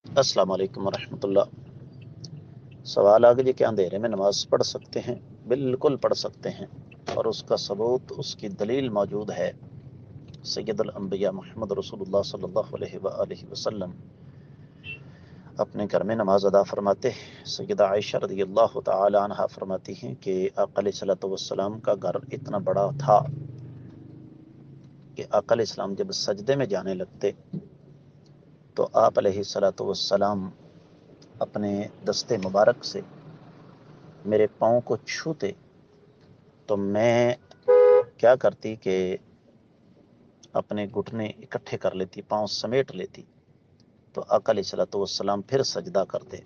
السلام علیکم ورحمۃ اللہ۔ سوال آگے جی کہ اندھیرے میں نماز پڑھ سکتے ہیں؟ بالکل پڑھ سکتے ہیں، اور اس کا ثبوت، اس کی دلیل موجود ہے۔ سید الانبیاء محمد رسول اللہ صلی اللہ علیہ وآلہ وسلم اپنے گھر میں نماز ادا فرماتے ہیں۔ سیدہ عائشہ رضی اللہ تعالی عنہا فرماتی ہیں کہ آقا علیہ الصلوۃ والسلام کا گھر اتنا بڑا تھا کہ آقا علیہ السلام جب سجدے میں جانے لگتے تو آپ علیہ الصلوۃ والسلام اپنے دستے مبارک سے میرے پاؤں کو چھوتے تو میں کیا کرتی کہ اپنے گھٹنے اکٹھے کر لیتی، پاؤں سمیٹ لیتی، تو آقا علیہ الصلوۃ والسلام پھر سجدہ کرتے۔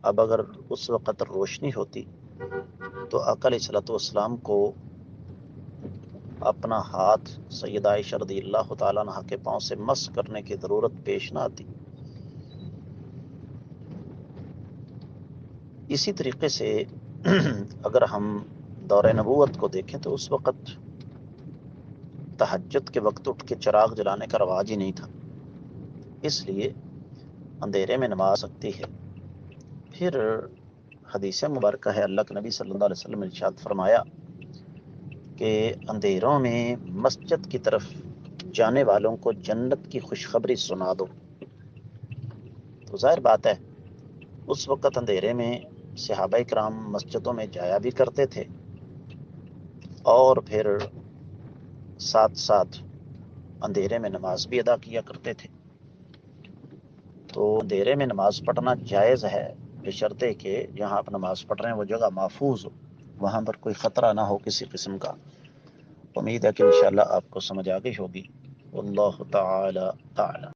اب اگر اس وقت روشنی ہوتی تو آقا علیہ الصلوۃ والسلام کو اپنا ہاتھ سیدہ عائشہ رضی اللہ تعالیٰ عنہ کے پاؤں سے مس کرنے کی ضرورت پیش نہ آتی۔ اسی طریقے سے اگر ہم دور نبوت کو دیکھیں تو اس وقت تہجد کے وقت اٹھ کے چراغ جلانے کا رواج ہی نہیں تھا، اس لیے اندھیرے میں نماز سکتی ہے۔ پھر حدیث مبارکہ ہے، اللہ کے نبی صلی اللہ علیہ وسلم نے ارشاد فرمایا کہ اندھیروں میں مسجد کی طرف جانے والوں کو جنت کی خوشخبری سنا دو۔ تو ظاہر بات ہے اس وقت اندھیرے میں صحابہ کرام مسجدوں میں جایا بھی کرتے تھے، اور پھر ساتھ ساتھ اندھیرے میں نماز بھی ادا کیا کرتے تھے۔ تو اندھیرے میں نماز پڑھنا جائز ہے، بشرطے کہ جہاں آپ نماز پڑھ رہے ہیں وہ جگہ محفوظ ہو، وہاں پر کوئی خطرہ نہ ہو کسی قسم کا۔ امید ہے کہ انشاءاللہ آپ کو سمجھ آ گئی ہوگی۔ واللہ تعالی تعالی